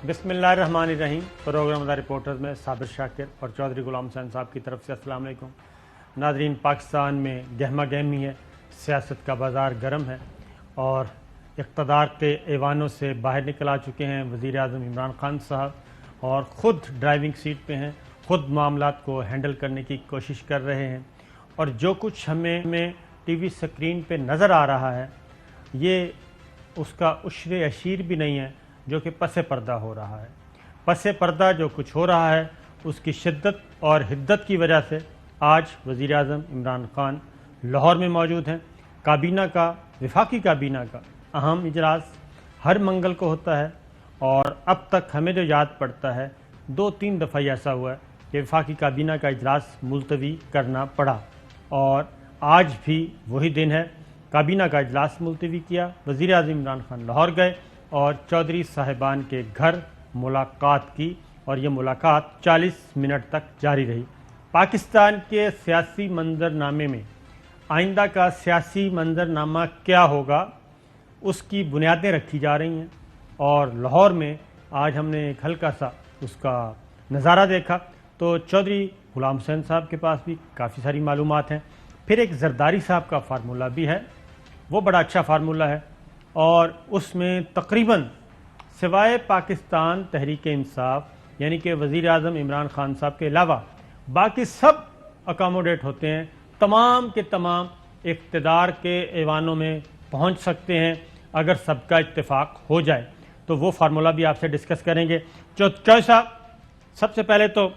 بسم اللہ الرحمن الرحیم۔ پروگرام دا رپورٹرز میں صابر شاکر اور چودھری غلام حسین صاحب کی طرف سے السلام علیکم۔ ناظرین، پاکستان میں گہما گہمی ہے، سیاست کا بازار گرم ہے اور اقتدار کے ایوانوں سے باہر نکل آ چکے ہیں وزیر اعظم عمران خان صاحب اور خود ڈرائیونگ سیٹ پہ ہیں، خود معاملات کو ہینڈل کرنے کی کوشش کر رہے ہیں، اور جو کچھ ہمیں ٹی وی سکرین پہ نظر آ رہا ہے یہ اس کا عشر عشیر بھی نہیں ہے جو کہ پس پردہ ہو رہا ہے۔ پس پردہ جو کچھ ہو رہا ہے اس کی شدت اور حدت کی وجہ سے آج وزیر اعظم عمران خان لاہور میں موجود ہیں۔ کابینہ کا، وفاقی کابینہ کا اہم اجلاس ہر منگل کو ہوتا ہے، اور اب تک ہمیں جو یاد پڑتا ہے 2-3 دفعہ ایسا ہوا ہے کہ وفاقی کابینہ کا اجلاس ملتوی کرنا پڑا، اور آج بھی وہی دن ہے۔ کابینہ کا اجلاس ملتوی کیا، وزیر اعظم عمران خان لاہور گئے اور چودھری صاحبان کے گھر ملاقات کی، اور یہ ملاقات 40 منٹ تک جاری رہی۔ پاکستان کے سیاسی منظرنامے میں آئندہ کا سیاسی منظرنامہ کیا ہوگا اس کی بنیادیں رکھی جا رہی ہیں، اور لاہور میں آج ہم نے ایک ہلکا سا اس کا نظارہ دیکھا تو چودھری غلام حسین صاحب کے پاس بھی کافی ساری معلومات ہیں۔ پھر ایک زرداری صاحب کا فارمولہ بھی ہے، وہ بڑا اچھا فارمولہ ہے، اور اس میں تقریباً سوائے پاکستان تحریک انصاف یعنی کہ وزیر اعظم عمران خان صاحب کے علاوہ باقی سب اکاموڈیٹ ہوتے ہیں، تمام کے تمام اقتدار کے ایوانوں میں پہنچ سکتے ہیں اگر سب کا اتفاق ہو جائے۔ تو وہ فارمولہ بھی آپ سے ڈسکس کریں گے۔ چوہدری صاحب، سب سے پہلے تو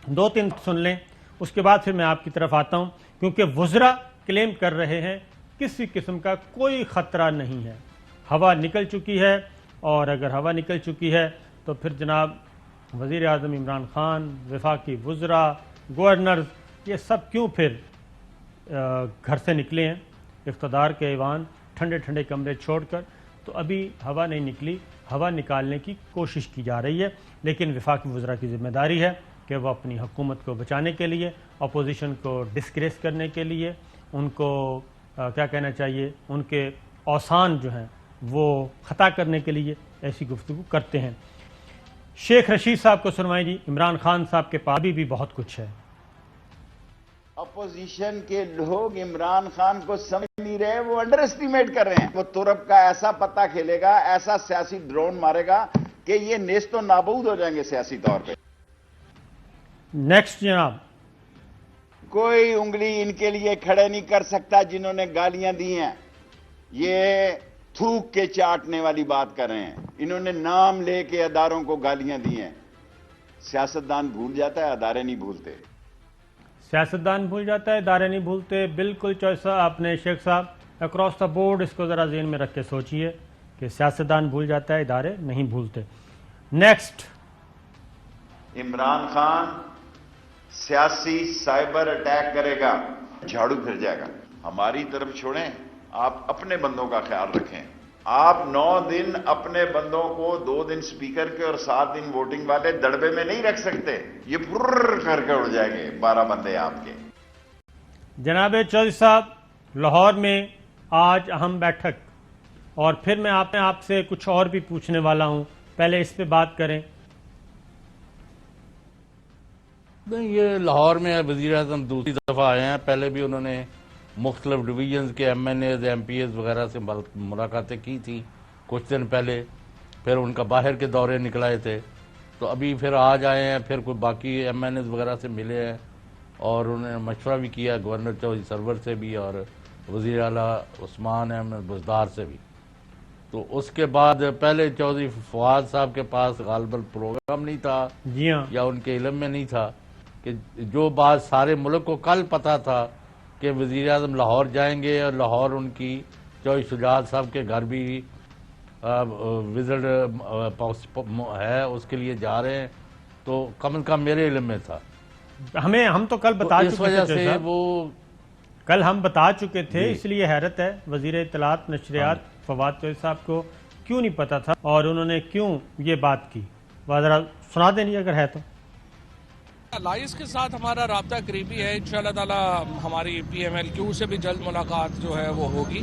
2-3 سن لیں، اس کے بعد پھر میں آپ کی طرف آتا ہوں، کیونکہ وزراء کلیم کر رہے ہیں کسی قسم کا کوئی خطرہ نہیں ہے، ہوا نکل چکی ہے، اور اگر ہوا نکل چکی ہے تو پھر جناب وزیر اعظم عمران خان، وفاقی وزراء، گورنرز، یہ سب کیوں پھر گھر سے نکلے ہیں اقتدار کے ایوان ٹھنڈے ٹھنڈے کمرے چھوڑ کر؟ تو ابھی ہوا نہیں نکلی، ہوا نکالنے کی کوشش کی جا رہی ہے، لیکن وفاقی وزراء کی ذمہ داری ہے کہ وہ اپنی حکومت کو بچانے کے لیے، اپوزیشن کو ڈسکریس کرنے کے لیے، ان کو کیا کہنا چاہیے، ان کے اوسان جو ہیں وہ خطا کرنے کے لیے ایسی گفتگو کرتے ہیں۔ شیخ رشید صاحب کو سنوائیں جی، عمران خان صاحب کے پاس بھی بہت کچھ ہے۔ اپوزیشن کے لوگ عمران خان کو سمجھ نہیں رہے، وہ انڈر اسٹیمیٹ کر رہے ہیں۔ وہ ترک کا ایسا پتہ کھیلے گا، ایسا سیاسی ڈرون مارے گا کہ یہ نیست و نابود ہو جائیں گے سیاسی طور پہ۔ نیکسٹ جناب، کوئی انگلی ان کے لیے کھڑے نہیں کر سکتا جنہوں نے گالیاں دی ہیں۔ یہ تھوک کے چاٹنے والی بات کر رہے ہیں، انہوں نے نام لے کے اداروں کو گالیاں دی ہیں۔ سیاستدان بھول جاتا ہے، ادارے نہیں بھولتے۔ سیاستدان بھول جاتا ہے، ادارے نہیں بھولتے۔ بالکل چوائسا آپ نے شیخ صاحب اکراس دا بورڈ اس کو ذرا ذہن میں رکھ کے سوچئے کہ سیاستدان بھول جاتا ہے، ادارے نہیں بھولتے۔ نیکسٹ، عمران خان سیاسی سائبر اٹیک کرے گا، جھاڑو پھر جائے گا۔ ہماری طرف چھوڑیں، آپ اپنے بندوں کا خیال رکھیں۔ آپ 9 دن اپنے بندوں کو 2 دن سپیکر کے اور 7 دن ووٹنگ والے دڑبے میں نہیں رکھ سکتے، یہ پھر کر کے اڑ جائیں گے 12 بندے آپ کے۔ جناب چودھری صاحب، لاہور میں آج اہم بیٹھک، اور پھر میں آپ سے کچھ اور بھی پوچھنے والا ہوں، پہلے اس پہ بات کریں۔ نہیں، یہ لاہور میں وزیر اعظم دوسری دفعہ آئے ہیں، پہلے بھی انہوں نے مختلف ڈویژنز کے MNAs, MPAs وغیرہ سے ملاقاتیں کی تھیں کچھ دن پہلے، پھر ان کا باہر کے دورے نکلائے تھے، تو ابھی پھر آج آئے ہیں، پھر کوئی باقی ایم این ایز وغیرہ سے ملے ہیں، اور انہوں نے مشورہ بھی کیا گورنر چودھری سرور سے بھی اور وزیر اعلیٰ عثمان احمد بزدار سے بھی۔ تو اس کے بعد پہلے چودھری فواد صاحب کے پاس غالباً پروگرام نہیں تھا، جی ہاں، یا ان کے علم میں نہیں تھا کہ جو بات سارے ملک کو کل پتا تھا کہ وزیر اعظم لاہور جائیں گے، اور لاہور ان کی چودھری شجاعت صاحب کے گھر بھی وزٹ ہے، اس کے لیے جا رہے ہیں، تو کم از کم میرے علم میں تھا۔ ہم تو کل بتا اس چکے وجہ تھے سے وہ کل ہم بتا چکے تھے، اس لیے حیرت ہے وزیر اطلاعات نشریات فواد چودھری صاحب کو کیوں نہیں پتا تھا، اور انہوں نے کیوں یہ بات کی، وہ ذرا سنا دیں اگر ہے تو۔ الائنس کے ساتھ ہمارا رابطہ قریبی ہے، انشاءاللہ تعالی ہماری پی ایم ایل کیو سے بھی جلد ملاقات جو ہے وہ ہوگی،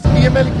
PMLQ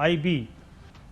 IB,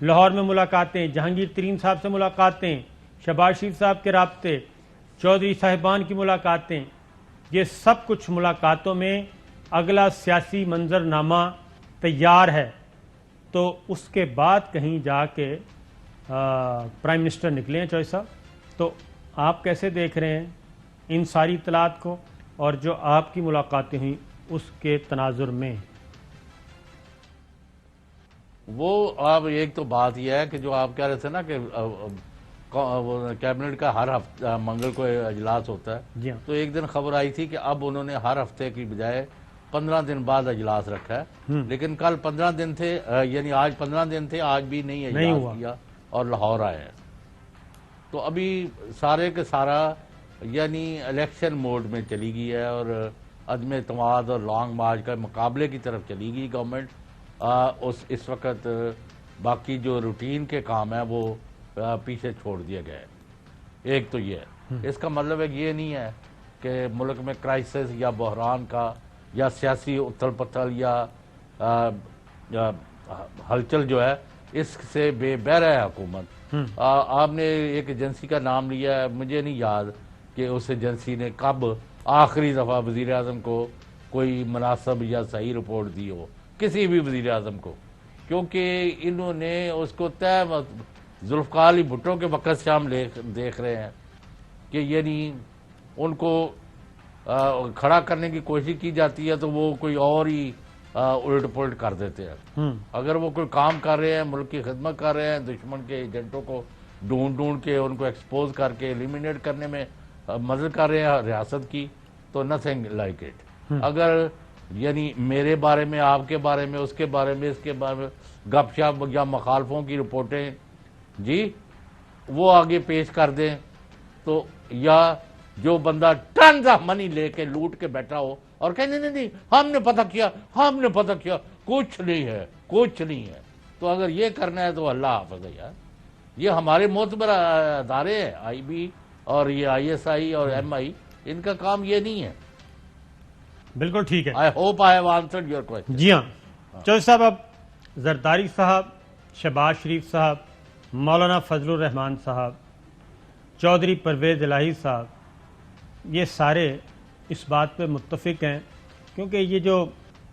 لاہور میں ملاقاتیں، جہانگیر ترین صاحب سے ملاقاتیں، شہباز شریف صاحب کے رابطے، چودھری صاحبان کی ملاقاتیں، یہ سب کچھ ملاقاتوں میں اگلا سیاسی منظرنامہ تیار ہے. تو اس کے بعد کہیں جا کے پرائم منسٹر نکلے ہیں چوہدری صاحب. تو آپ کیسے دیکھ رہے ہیں ان ساری اطلاعات کو اور جو آپ کی ملاقاتیں ہوئیں اس کے تناظر میں؟ وہ آپ ایک تو بات یہ ہے کہ جو آپ کہہ رہے تھے نا کہ کیبنٹ کا ہر ہفتہ منگل کو اجلاس ہوتا ہے. جی ہاں. تو ایک دن خبر آئی تھی کہ اب انہوں نے ہر ہفتے کی بجائے 15 دن بعد اجلاس رکھا ہے. لیکن کل 15 دن تھے، یعنی آج 15 دن تھے، آج بھی نہیں اجلاس کیا اور لاہور آئے ہیں. تو ابھی سارے کے سارا یعنی الیکشن موڈ میں چلی گئی ہے اور عدم اعتماد اور لانگ مارچ کا مقابلے کی طرف چلی گئی گورنمنٹ. اس وقت باقی جو روٹین کے کام ہیں وہ پیچھے چھوڑ دیا گیا ہے. ایک تو یہ ہے. اس کا مطلب یہ نہیں ہے کہ ملک میں کرائسس یا بحران کا یا سیاسی اتھل پتھل یا ہلچل جو ہے اس سے بے بہر ہے حکومت. آپ نے ایک ایجنسی کا نام لیا ہے، مجھے نہیں یاد کہ اس ایجنسی نے کب آخری دفعہ وزیر اعظم کو کوئی مناسب یا صحیح رپورٹ دی ہو، کسی بھی وزیر اعظم کو، کیونکہ انہوں نے اس کو طے ذوالفقار علی بھٹو کے وقت سے ہم دیکھ رہے ہیں کہ یعنی ان کو کھڑا کرنے کی کوشش کی جاتی ہے تو وہ کوئی اور ہی الٹ پلٹ کر دیتے ہیں. اگر وہ کوئی کام کر رہے ہیں، ملک کی خدمت کر رہے ہیں، دشمن کے ایجنٹوں کو ڈھونڈ کے ان کو ایکسپوز کر کے ایلیمینیٹ کرنے میں مدد کر رہے ہیں ریاست کی، تو نتھنگ لائک اٹ. اگر یعنی میرے بارے میں، آپ کے بارے میں، اس کے بارے میں، اس کے بارے میں گپ شپ یا مخالفوں کی رپورٹیں جی وہ آگے پیش کر دیں، تو یا جو بندہ ٹنز آف منی لے کے لوٹ کے بیٹھا ہو اور کہ نہیں ہم نے پتہ کیا کچھ نہیں ہے. تو اگر یہ کرنا ہے تو اللہ حافظ ہے یار. یہ ہمارے معتبر ادارے ہیں، آئی بی اور یہ آئی ایس آئی اور ایم آئی، ان کا کام یہ نہیں ہے. بالکل ٹھیک ہے. I hope I have answered your question. جی ہاں چودھری صاحب، اب زرداری صاحب، شہباز شریف صاحب، مولانا فضل الرحمان صاحب، چودھری پرویز الہی صاحب، یہ سارے اس بات پہ متفق ہیں، کیونکہ یہ جو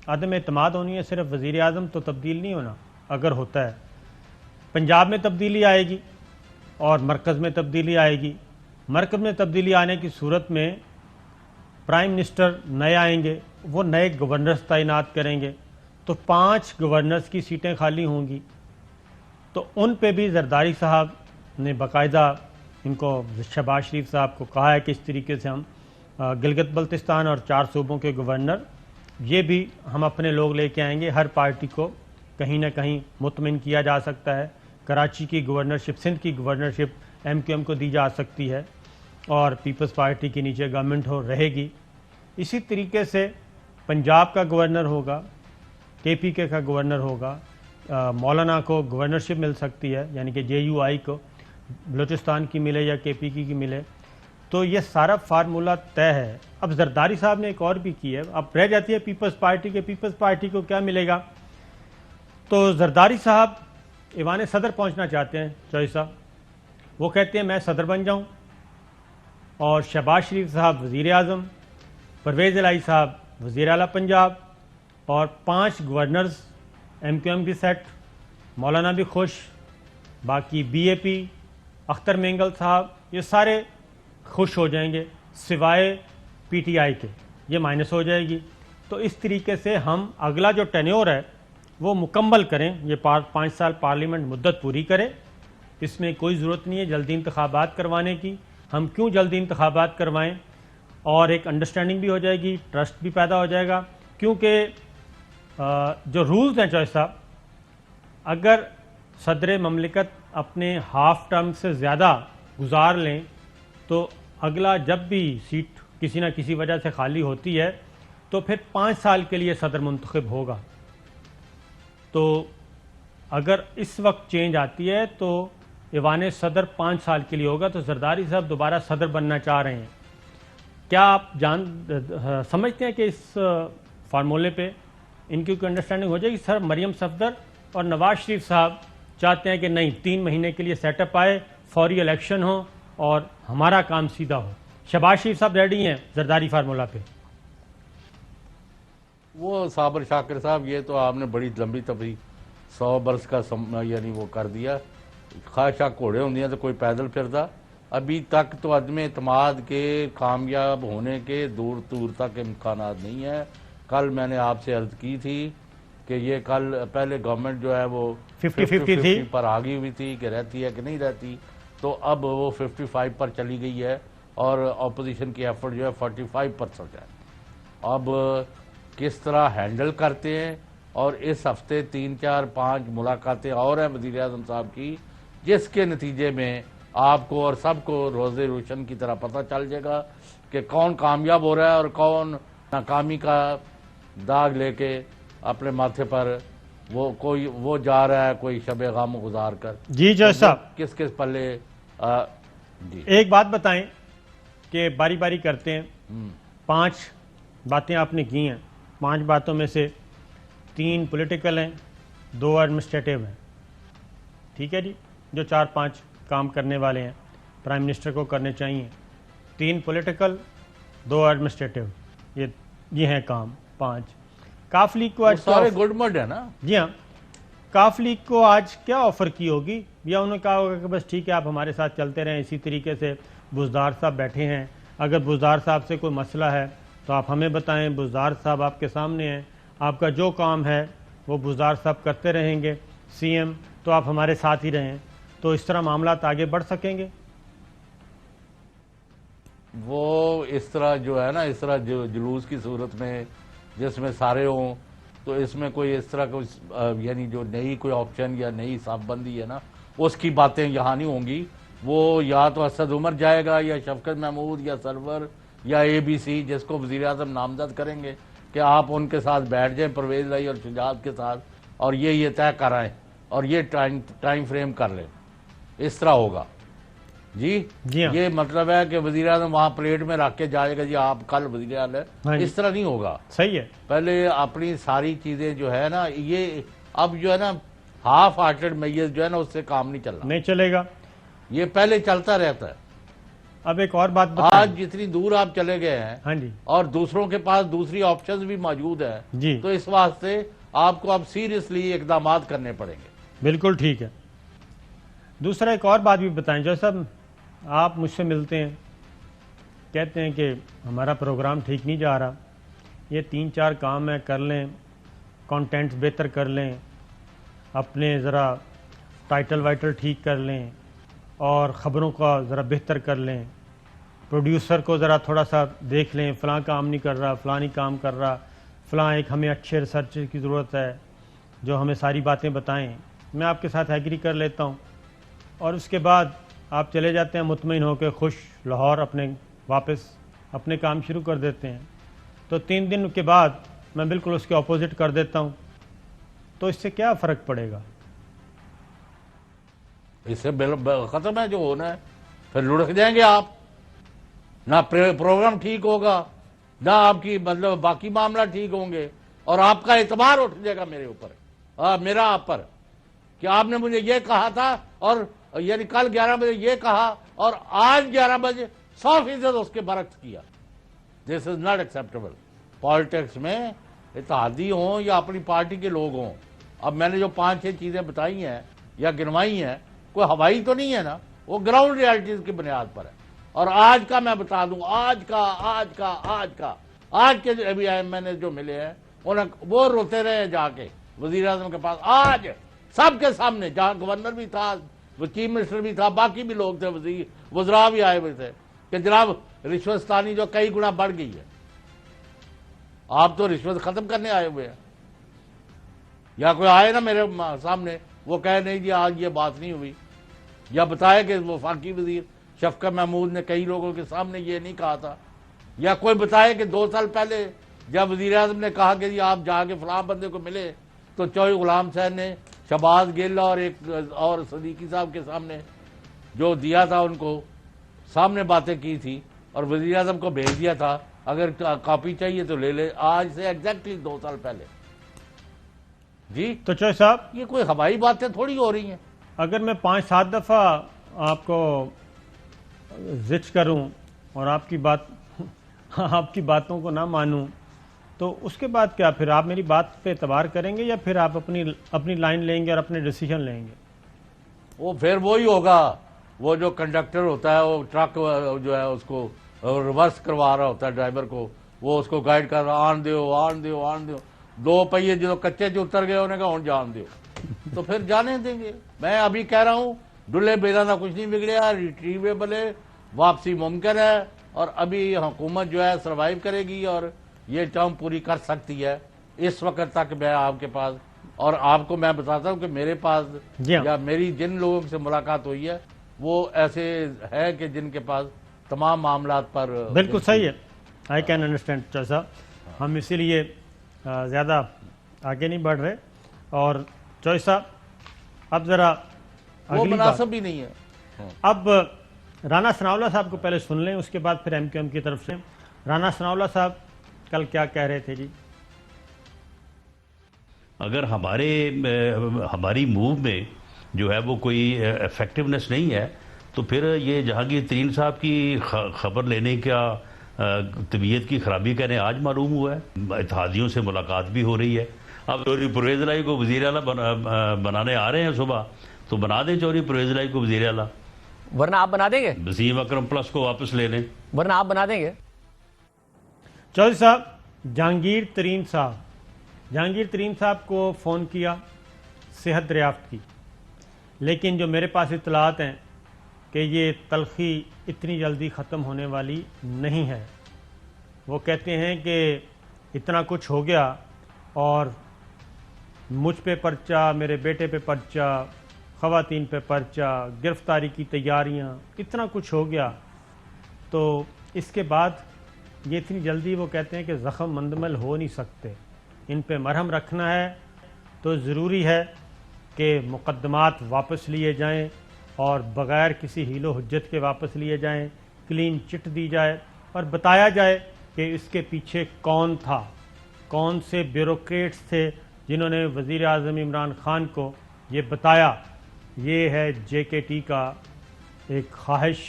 عدم اعتماد ہونی ہے صرف وزیر اعظم تو تبدیل نہیں ہونا. اگر ہوتا ہے پنجاب میں تبدیلی آئے گی اور مرکز میں تبدیلی آئے گی. مرکز میں تبدیلی آنے کی صورت میں پرائم منسٹر نئے آئیں گے، وہ نئے گورنرز تعینات کریں گے، تو 5 گورنرز کی سیٹیں خالی ہوں گی. تو ان پہ بھی زرداری صاحب نے باقاعدہ ان کو، شہباز شریف صاحب کو کہا ہے کہ اس طریقے سے ہم گلگت بلتستان اور 4 صوبوں کے گورنر یہ بھی ہم اپنے لوگ لے کے آئیں گے. ہر پارٹی کو کہیں نہ کہیں مطمئن کیا جا سکتا ہے. کراچی کی گورنرشپ، سندھ کی گورنرشپ ایم کیو ایم کو دی جا سکتی ہے اور پیپلز پارٹی کے نیچے گورنمنٹ رہے گی. اسی طریقے سے پنجاب کا گورنر ہوگا، کے پی کے کا گورنر ہوگا، مولانا کو گورنرشپ مل سکتی ہے، یعنی کہ جے یو آئی کو بلوچستان کی ملے یا کے پی کی ملے. تو یہ سارا فارمولہ طے ہے. اب زرداری صاحب نے ایک اور بھی کی ہے، اب رہ جاتی ہے پیپلز پارٹی کو کیا ملے گا. تو زرداری صاحب ایوان صدر پہنچنا چاہتے ہیں چودھری صاحب. وہ کہتے ہیں میں صدر بن جاؤں، اور شہباز شریف صاحب وزیر اعظم، پرویز الہی صاحب وزیر اعلیٰ پنجاب، اور 5 گورنرز ایم کیو ایم کی سیٹ. مولانا بھی خوش، باقی بی اے پی، اختر مینگل صاحب، یہ سارے خوش ہو جائیں گے سوائے پی ٹی آئی کے، یہ مائنس ہو جائے گی. تو اس طریقے سے ہم اگلا جو ٹینیور ہے وہ مکمل کریں. یہ 5 سال پارلیمنٹ مدت پوری کرے. اس میں کوئی ضرورت نہیں ہے جلدی انتخابات کروانے کی. ہم کیوں جلدی انتخابات کروائیں، اور ایک انڈرسٹینڈنگ بھی ہو جائے گی، ٹرسٹ بھی پیدا ہو جائے گا. کیونکہ جو رولز ہیں چوہدری صاحب، اگر صدر مملکت اپنے ہاف ٹرم سے زیادہ گزار لیں تو اگلا جب بھی سیٹ کسی نہ کسی وجہ سے خالی ہوتی ہے تو پھر 5 سال کے لیے صدر منتخب ہوگا. تو اگر اس وقت چینج آتی ہے تو ایوان صدر 5 سال کے لیے ہوگا. تو زرداری صاحب دوبارہ صدر بننا چاہ رہے ہیں. کیا آپ سمجھتے ہیں کہ اس فارمولے پہ ان کی کوئی انڈرسٹینڈنگ ہو جائے گی؟ سر مریم صفدر اور نواز شریف صاحب چاہتے ہیں کہ نہیں 3 مہینے کے لیے سیٹ اپ آئے, فوری الیکشن ہو اور ہمارا کام سیدھا ہو. شہباز شریف صاحب ریڈی ہیں زرداری فارمولہ پہ؟ وہ صابر شاکر صاحب, یہ تو آپ نے بڑی لمبی تفریح 100 برس کا یعنی وہ کر دیا. خواہشاں گھوڑے ہوندیاں تو کوئی پیدل پھردا. ابھی تک تو عدم اعتماد کے کامیاب ہونے کے دور دور تک امکانات نہیں ہیں. کل میں نے آپ سے عرض کی تھی کہ یہ کل پہلے گورنمنٹ جو ہے وہ 50-50 تھی پر آگی ہوئی تھی کہ رہتی ہے کہ نہیں رہتی, تو اب وہ 55 پر چلی گئی ہے اور اپوزیشن کی ایفرٹ جو ہے 45% ہے. اب کس طرح ہینڈل کرتے ہیں, اور اس ہفتے 3-4-5 ملاقاتیں اور ہیں وزیر اعظم صاحب کی, جس کے نتیجے میں آپ کو اور سب کو روز روشن کی طرح پتہ چل جائے گا کہ کون کامیاب ہو رہا ہے اور کون ناکامی کا داغ لے کے اپنے ماتھے پر وہ جا رہا ہے کوئی شب غم گزار کر. جی جج صاحب, کس کس پلے جی ایک بات بتائیں کہ باری باری کرتے ہیں. 5 باتیں آپ نے کی ہیں, 5 باتوں میں سے 3 پولیٹیکل ہیں, 2 ایڈمنسٹریٹو ہیں. ٹھیک ہے جی, جو 4-5 کام کرنے والے ہیں پرائم منسٹر کو کرنے چاہیے. 3 پولیٹیکل, 2 ایڈمنسٹریٹو, یہ ہیں کام 5. کاف لیگ کو آج سارے گڈ مڈ ہے نا. جی ہاں, کاف لیگ کو آج کیا آفر کی ہوگی, یا انہوں نے کہا ہوگا کہ بس ٹھیک ہے آپ ہمارے ساتھ چلتے رہیں اسی طریقے سے. بزدار صاحب بیٹھے ہیں, اگر بزدار صاحب سے کوئی مسئلہ ہے تو آپ ہمیں بتائیں. بزدار صاحب آپ کے سامنے ہیں, آپ کا جو کام ہے وہ بزدار صاحب کرتے رہیں گے. سی ایم تو آپ ہمارے ساتھ ہی رہیں, تو اس طرح معاملات آگے بڑھ سکیں گے. وہ اس طرح جو ہے نا, اس طرح جو جلوس کی صورت میں جس میں سارے ہوں, تو اس میں کوئی اس طرح کوئی یعنی جو نئی کوئی آپشن یا نئی صاف بندی ہے نا, اس کی باتیں یہاں نہیں ہوں گی. وہ یا تو اسد عمر جائے گا یا شفقت محمود یا سرور یا ABC, جس کو وزیر اعظم نامزد کریں گے کہ آپ ان کے ساتھ بیٹھ جائیں پرویز بھائی اور شجاعت کے ساتھ, اور یہ طے کرائیں اور یہ ٹائم فریم کر لیں. اس طرح ہوگا جی. یہ مطلب ہے کہ وزیر اعظم وہاں پلیٹ میں رکھ کے جائے گا جی آپ کل وزیر اعظم ہے, اس طرح نہیں ہوگا. صحیح ہے. پہلے اپنی ساری چیزیں جو ہے نا, یہ اب جو ہے نا ہاف ہارٹڈ میز جو ہے نا اس سے کام نہیں چلنا, نہیں چلے گا. یہ پہلے چلتا رہتا ہے. اب ایک اور بات بتائیں. آج جتنی دور آپ چلے گئے ہیں, ہاں جی, اور دوسروں کے پاس دوسری آپشنز بھی موجود ہیں جی, تو اس واسطے آپ کو اب سیریسلی اقدامات کرنے پڑیں گے. بالکل ٹھیک ہے. دوسرا ایک اور بات بھی بتائیں. جو صاحب آپ مجھ سے ملتے ہیں, کہتے ہیں کہ ہمارا پروگرام ٹھیک نہیں جا رہا, یہ 3-4 کام ہے کر لیں, کانٹینٹس بہتر کر لیں, اپنے ذرا ٹائٹل وائٹل ٹھیک کر لیں, اور خبروں کا ذرا بہتر کر لیں, پروڈیوسر کو ذرا تھوڑا سا دیکھ لیں, فلاں کام نہیں کر رہا, فلاں نہیں کام کر رہا, فلاں ایک ہمیں اچھے ریسرچر کی ضرورت ہے جو ہمیں ساری باتیں بتائیں. میں آپ کے ساتھ ایگری کر لیتا ہوں, اور اس کے بعد آپ چلے جاتے ہیں مطمئن ہو کے خوش لاہور, اپنے واپس اپنے کام شروع کر دیتے ہیں. تو 3 دن کے بعد میں بالکل اس کے اپوزٹ کر دیتا ہوں. تو اس سے کیا فرق پڑے گا؟ اس سے ختم ہے جو ہونا ہے. پھر لڑک جائیں گے آپ, نہ پروگرام ٹھیک ہوگا, نہ آپ کی مطلب باقی معاملہ ٹھیک ہوں گے, اور آپ کا اعتبار اٹھ جائے گا میرے اوپر, میرا آپ پر, کہ آپ نے مجھے یہ کہا تھا, اور یعنی کل 11 بجے یہ کہا اور آج 11 بجے 100% اس کے برعکس کیا. دس از ناٹ ایکسیپٹیبل. پالیٹکس میں اتحادی ہوں یا اپنی پارٹی کے لوگ ہوں, اب میں نے جو 5-6 چیزیں بتائی ہیں یا گنوائی ہیں, کوئی ہوائی تو نہیں ہے نا, وہ گراؤنڈ ریالٹیز کی بنیاد پر ہے. اور آج کا میں بتا دوں, آج کے ابھی میں نے جو ملے ہیں وہ روتے رہے جا کے وزیر اعظم کے پاس, آج سب کے سامنے, جہاں گورنر بھی تھا, چیف منسٹر بھی تھا, باقی بھی لوگ تھے, وزراء بھی آئے ہوئے تھے, کہ جناب رشوتستانی جو کئی گنا بڑھ گئی ہے, آپ تو رشوت ختم کرنے آئے ہوئے ہیں. یا کوئی آئے نا میرے سامنے وہ کہے نہیں جی آج یہ بات نہیں ہوئی, یا بتائے کہ وفاقی وزیر شفقت محمود نے کئی لوگوں کے سامنے یہ نہیں کہا تھا, یا کوئی بتائے کہ 2 سال پہلے جب وزیر اعظم نے کہا کہ جی آپ جا کے فلاں بندے کو ملے, تو چوہے غلام صاحب نے شہباز گل اور ایک اور صدیقی صاحب کے سامنے جو دیا تھا ان کو سامنے باتیں کی تھی, اور وزیر اعظم کو بھیج دیا تھا, اگر کاپی چاہیے تو لے لے, آج سے ایگزیکٹلی 2 سال پہلے. جی تو چوہے صاحب یہ کوئی ہوائی باتیں تھوڑی ہو رہی ہیں. اگر میں 5-7 دفعہ آپ کو زج کروں اور آپ کی باتوں کو نہ مانوں تو اس کے بعد کیا؟ پھر آپ میری بات پہ اعتبار کریں گے یا پھر آپ اپنی لائن لیں گے اور اپنے ڈیسیجن لیں گے؟ وہ پھر وہی ہوگا، وہ جو کنڈکٹر ہوتا ہے وہ ٹرک جو ہے اس کو ریورس کروا رہا ہوتا ہے ڈرائیور کو، وہ اس کو گائیڈ کر رہا، آن دیو، 2 پہیے جو کچے جو اتر گئے انہیں کہا ہوں جان دیو، تو پھر جانے دیں گے۔ میں ابھی کہہ رہا ہوں ڈلے بیدانہ کچھ نہیں بگڑیا، ریٹریویبل ہے، واپسی ممکن ہے، اور ابھی حکومت جو ہے سروائیو کرے گی اور یہ ٹرم پوری کر سکتی ہے۔ اس وقت تک میں آپ کے پاس، اور آپ کو میں بتاتا ہوں کہ میرے پاس جی ہاں، یا میری جن لوگوں سے ملاقات ہوئی ہے وہ ایسے ہے کہ جن کے پاس تمام معاملات پر بالکل صحیح ہے۔ آئی کین انڈرسٹینڈ چوہدری صاحب، ہم اسی لیے زیادہ آگے نہیں بڑھ رہے۔ اور چوہدری صاحب اب ذرا وہ اگلی بات، مناسب بھی نہیں ہے۔ اب رانا ثناءاللہ صاحب کو پہلے سن لیں، اس کے بعد پھر ایم کیو ایم کی طرف سے رانا ثناءاللہ صاحب کل کیا کہہ رہے تھے جی؟ اگر ہماری موو میں جو ہے وہ کوئی ایفیکٹونیس نہیں ہے تو پھر یہ جہانگیر ترین صاحب کی خبر لینے کا طبیعت کی خرابی کہنے آج معلوم ہوا ہے۔ اتحادیوں سے ملاقات بھی ہو رہی ہے۔ اب چوہدری پرویز الہی کو وزیر اعلیٰ بنانے آ رہے ہیں صبح، تو بنا دیں چوہدری پرویز الہی کو وزیر اعلیٰ، ورنہ آپ بنا دیں گے؟ وسیم اکرم پلس کو واپس لے لیں۔ ورنہ آپ بنا دیں گے؟ چوہدری صاحب جہانگیر ترین صاحب کو فون کیا، صحت دریافت کی، لیکن جو میرے پاس اطلاعات ہیں کہ یہ تلخی اتنی جلدی ختم ہونے والی نہیں ہے۔ وہ کہتے ہیں کہ اتنا کچھ ہو گیا اور مجھ پہ پرچہ، میرے بیٹے پہ پرچہ، خواتین پہ پرچہ، گرفتاری کی تیاریاں، اتنا کچھ ہو گیا، تو اس کے بعد یہ اتنی جلدی وہ کہتے ہیں کہ زخم مندمل ہو نہیں سکتے، ان پہ مرہم رکھنا ہے تو ضروری ہے کہ مقدمات واپس لیے جائیں اور بغیر کسی حیل و حجت کے واپس لیے جائیں، کلین چٹ دی جائے اور بتایا جائے کہ اس کے پیچھے کون تھا، کون سے بیوروکریٹس تھے جنہوں نے وزیر اعظم عمران خان کو یہ بتایا۔ یہ ہے JKT کا ایک خواہش۔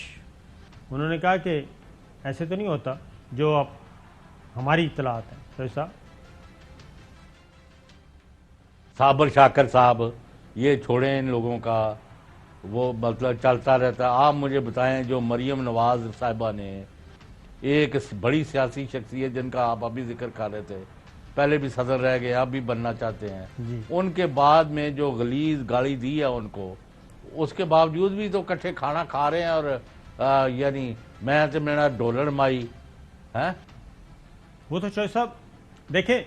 انہوں نے کہا کہ ایسے تو نہیں ہوتا جو اب ہماری اطلاعات ہیں۔ چوہدری صاحب صابر شاکر صاحب یہ چھوڑیں ان لوگوں کا، وہ مطلب چلتا رہتا ہے۔ آپ مجھے بتائیں جو مریم نواز صاحبہ نے، ایک بڑی سیاسی شخصیت جن کا آپ ابھی ذکر کر رہے تھے، پہلے بھی صدر رہ گئے، اب بھی بننا چاہتے ہیں، ان کے بعد میں جو غلیظ گالی دی ہے ان کو، اس کے باوجود بھی تو کٹھے کھانا کھا رہے ہیں، اور یعنی میں تو میرا ڈالر مائی ہے۔ وہ تو چوہدری صاحب دیکھیں،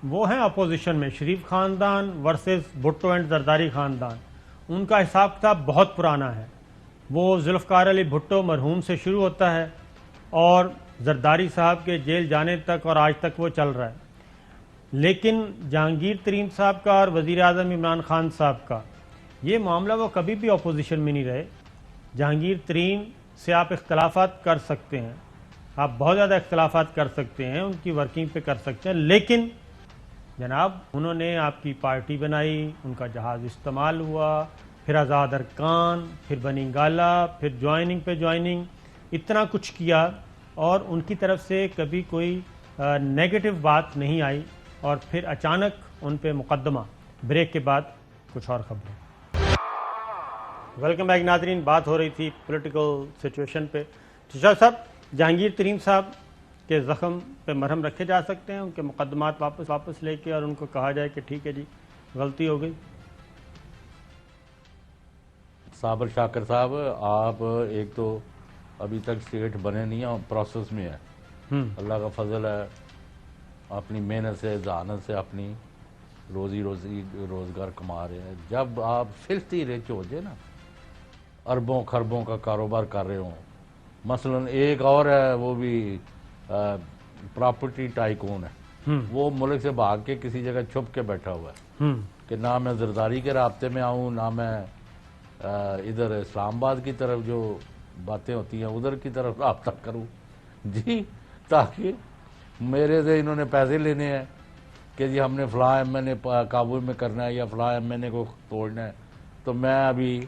وہ ہیں اپوزیشن میں، شریف خاندان ورسز بھٹو اینڈ زرداری خاندان، ان کا حساب کتاب بہت پرانا ہے۔ وہ ذوالفقار علی بھٹو مرحوم سے شروع ہوتا ہے اور زرداری صاحب کے جیل جانے تک اور آج تک وہ چل رہا ہے۔ لیکن جہانگیر ترین صاحب کا اور وزیر اعظم عمران خان صاحب کا یہ معاملہ، وہ کبھی بھی اپوزیشن میں نہیں رہے۔ جہانگیر ترین سے آپ اختلافات کر سکتے ہیں، آپ بہت زیادہ اختلافات کر سکتے ہیں، ان کی ورکنگ پہ کر سکتے ہیں، لیکن جناب انہوں نے آپ کی پارٹی بنائی، ان کا جہاز استعمال ہوا، پھر آزاد ارکان، پھر بنی گالا، پھر جوائننگ پہ جوائننگ، اتنا کچھ کیا اور ان کی طرف سے کبھی کوئی نیگیٹو بات نہیں آئی، اور پھر اچانک ان پہ مقدمہ۔ بریک کے بعد کچھ اور خبریں۔ ویلکم بیک ناظرین، بات ہو رہی تھی پولیٹیکل سچویشن پہ۔ شاہ صاحب جہانگیر ترین صاحب کے زخم پہ مرہم رکھے جا سکتے ہیں، ان کے مقدمات واپس لے کے، اور ان کو کہا جائے کہ ٹھیک ہے جی غلطی ہو گئی؟ صابر شاکر صاحب، آپ ایک تو ابھی تک اسٹیٹ بنے نہیں ہیں، پروسیس میں ہے، اللہ کا فضل ہے، اپنی محنت سے ذہانت سے اپنی روزگار کما رہے ہیں۔ جب آپ فلتی رچ ہو جائے نا، اربوں خربوں کا کاروبار کر رہے ہوں، مثلا ایک اور ہے وہ بھی پراپرٹی ٹائکون ہے، وہ ملک سے بھاگ کے کسی جگہ چھپ کے بیٹھا ہوا ہے کہ نہ میں زرداری کے رابطے میں آؤں، نہ میں ادھر اسلام آباد کی طرف جو باتیں ہوتی ہیں ادھر کی طرف رابطہ کروں، جی، تاکہ میرے سے انہوں نے پیسے لینے ہیں کہ جی ہم نے فلاں ایم این اے قابو میں کرنا ہے یا فلاں ایم این اے کو توڑنا ہے، تو تو میں ابھی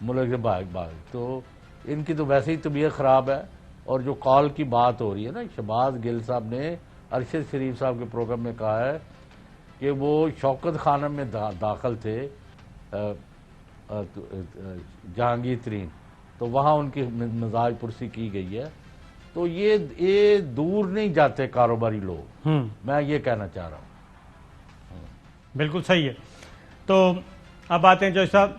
ملک سے بھاگ تو ان کی تو ویسے ہی طبیعت خراب ہے. اور جو کال کی بات ہو رہی ہے نا، شہباز گل صاحب نے ارشد شریف صاحب کے پروگرام میں کہا ہے کہ وہ شوکت خانم میں داخل تھے جہانگیر ترین، تو وہاں ان کی مزاج پرسی کی گئی ہے. تو یہ دور نہیں جاتے کاروباری لوگ، میں یہ کہنا چاہ رہا ہوں. بالکل صحیح ہے. تو اب آتے ہیں جوش صاحب،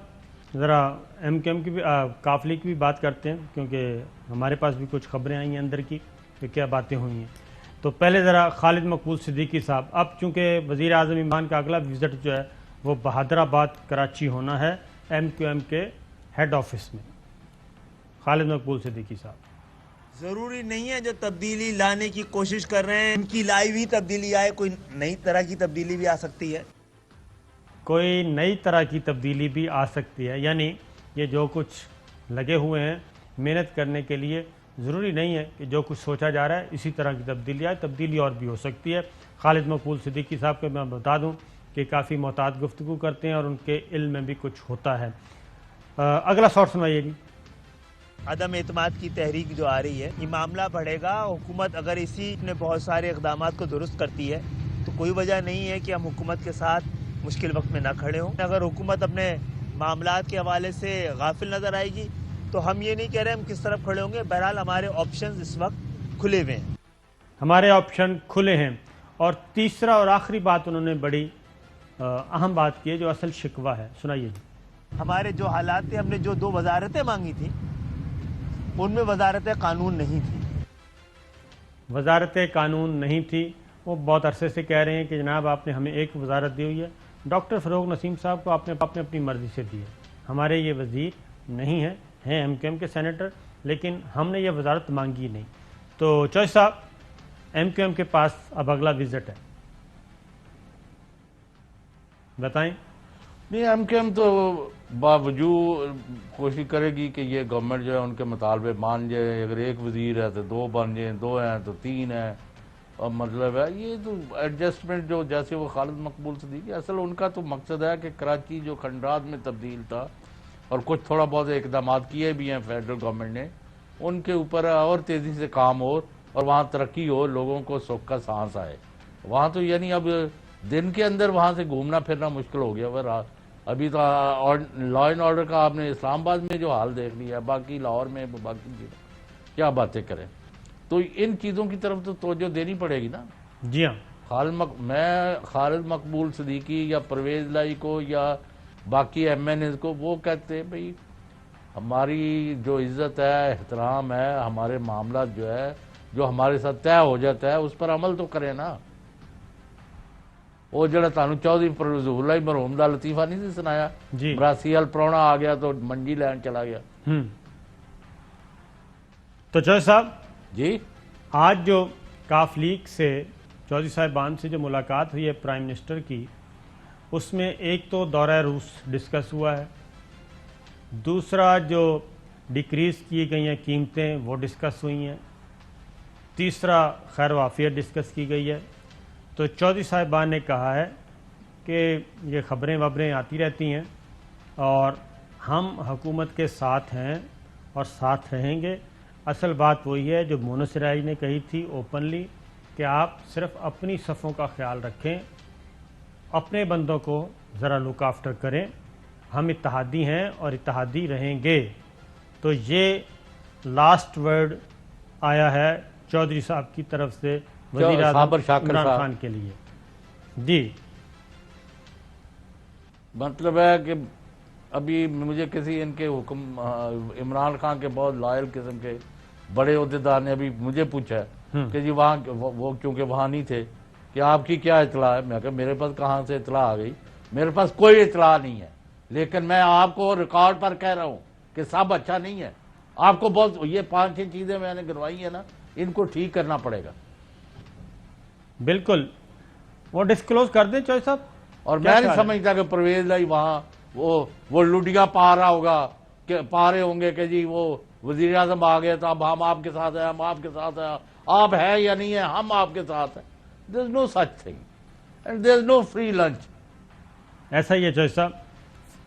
ذرا ایم کیو ایم کی بھی قافلے کی بھی بات کرتے ہیں، کیونکہ ہمارے پاس بھی کچھ خبریں آئی ہیں اندر کی کہ کیا باتیں ہوئی ہیں. تو پہلے ذرا خالد مقبول صدیقی صاحب، اب چونکہ وزیر اعظم عمران کا اگلا وزٹ جو ہے وہ بہادر آباد کراچی ہونا ہے ایم کیو ایم کے ہیڈ آفس میں. خالد مقبول صدیقی صاحب، ضروری نہیں ہے جو تبدیلی لانے کی کوشش کر رہے ہیں ان کی لائی ہوئی تبدیلی آئے، کوئی نئی طرح کی تبدیلی بھی آ سکتی ہے. کوئی نئی طرح کی تبدیلی بھی آ سکتی ہے، یعنی یہ جو کچھ لگے ہوئے ہیں محنت کرنے کے لیے، ضروری نہیں ہے کہ جو کچھ سوچا جا رہا ہے اسی طرح کی تبدیلی آئے، تبدیلی اور بھی ہو سکتی ہے. خالد مقبول صدیقی صاحب کو میں بتا دوں کہ کافی محتاط گفتگو کرتے ہیں اور ان کے علم میں بھی کچھ ہوتا ہے. اگلا شاٹ سنائیے گی. عدم اعتماد کی تحریک جو آ رہی ہے، یہ معاملہ بڑھے گا. حکومت اگر اسی نے بہت سارے اقدامات کو درست کرتی ہے تو کوئی وجہ نہیں ہے کہ ہم حکومت کے ساتھ مشکل وقت میں نہ کھڑے ہوں. اگر حکومت اپنے معاملات کے حوالے سے غافل نظر آئے گی تو ہم یہ نہیں کہہ رہے ہم کس طرف کھڑے ہوں گے. بہرحال ہمارے آپشنز اس وقت کھلے ہوئے ہیں. ہمارے آپشن کھلے ہیں. اور تیسرا اور آخری بات انہوں نے بڑی اہم بات کی ہے جو اصل شکوہ ہے، سنائیے جی. ہمارے جو حالات تھے، ہم نے جو 2 وزارتیں مانگی تھیں ان میں وزارت قانون نہیں تھی. وزارت قانون نہیں تھی. وہ بہت عرصے سے کہہ رہے ہیں کہ جناب آپ نے ہمیں ایک وزارت دی ہوئی ہے. ڈاکٹر فروغ نسیم صاحب کو آپ نے اپنی مرضی سے دی ہے. ہمارے یہ وزیر نہیں ہیں ایم کیو ایم کے سینیٹر، لیکن ہم نے یہ وزارت مانگی نہیں. تو چوہدری صاحب، ایم کیو ایم کے پاس اب اگلا وزٹ ہے، بتائیں. نہیں، ایم کیو ایم تو باوجود کوشش کرے گی کہ یہ گورنمنٹ جو ہے ان کے مطالبے مان جائے. اگر ایک وزیر ہے تو 2 بن جائیں، 2 ہیں تو 3 ہیں. اور مطلب ہے یہ تو ایڈجسٹمنٹ جو جیسے وہ خالد مقبول صدیقی، اصل ان کا تو مقصد ہے کہ کراچی جو کھنڈرات میں تبدیل تھا اور کچھ تھوڑا بہت اقدامات کیے بھی ہیں فیڈرل گورنمنٹ نے، ان کے اوپر اور تیزی سے کام ہو اور وہاں ترقی ہو، لوگوں کو سکھ کا سانس آئے وہاں. تو یعنی اب دن کے اندر وہاں سے گھومنا پھرنا مشکل ہو گیا. ابھی تو لا اینڈ آرڈر کا آپ نے اسلام آباد میں جو حال دیکھ لیا، باقی لاہور میں باقی کیا باتیں کریں. تو ان چیزوں کی طرف تو توجہ دینی پڑے گی نا. جی ہاں. میں خالد مقبول صدیقی یا پرویز لائی کو یا باقی ایم این ایز کو وہ کہتے ہیں بھئی ہماری جو عزت ہے، احترام ہے، ہمارے معاملات جو ہے جو ہمارے ساتھ طے ہو جاتا ہے اس پر عمل تو کریں نا. وہ جڑا تانوں چودھری ظہور اللہ مرحوم دا لطیفہ نہیں سے سنایا، جی براسی ال پرونا آ گیا تو منجی لین چلا گیا. تو چوہدری صاحب جی، آج جو کاف لیگ سے چودھری صاحبان سے جو ملاقات ہوئی ہے پرائم منسٹر کی، اس میں ایک تو دورہ روس ڈسکس ہوا ہے، دوسرا جو ڈیکریز کی گئی ہیں قیمتیں وہ ڈسکس ہوئی ہیں، تیسرا خیر و عافیت ڈسکس کی گئی ہے. تو چودھری صاحبان نے کہا ہے کہ یہ خبریں آتی رہتی ہیں اور ہم حکومت کے ساتھ ہیں اور ساتھ رہیں گے. اصل بات وہی ہے جو مونس رائی نے کہی تھی اوپنلی کہ آپ صرف اپنی صفوں کا خیال رکھیں، اپنے بندوں کو ذرا لک آفٹر کریں. ہم اتحادی ہیں اور اتحادی رہیں گے. تو یہ لاسٹ ورڈ آیا ہے چودھری صاحب کی طرف سے وزیر اعظم عمران خان کے لیے. جی، مطلب ہے کہ ابھی مجھے کسی ان کے حکم عمران خان کے بہت لائل قسم کے بڑے عہدیدار نے ابھی مجھے پوچھا کہ جی وہاں وہ کیونکہ وہاں نہیں تھے کہ آپ کی کیا اطلاع ہے. میں کہا میرے پاس کہاں سے اطلاع آ گئی، میرے پاس کوئی اطلاع نہیں ہے، لیکن میں آپ کو ریکارڈ پر کہہ رہا ہوں کہ سب اچھا نہیں ہے. آپ کو بہت یہ 5-6 چیزیں میں نے گنوائی ہیں نا، ان کو ٹھیک کرنا پڑے گا. بالکل وہ ڈسکلوز کر دیں چوہدری صاحب. اور میں نہیں سمجھتا کہ پرویز لائی وہاں وہ لڈیاں پا رہا ہوگا کہ پا رہے ہوں گے کہ جی وہ وزیر اعظم آ گئے تو اب ہم آپ کے ساتھ ہیں، ہم آپ کے ساتھ ہیں. آپ ہیں یا نہیں ہیں، ہم آپ کے ساتھ ہیں. There is no such thing and there is no free lunch. ایسا ہی ہے چوہدری صاحب.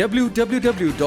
www.arYnews.tv।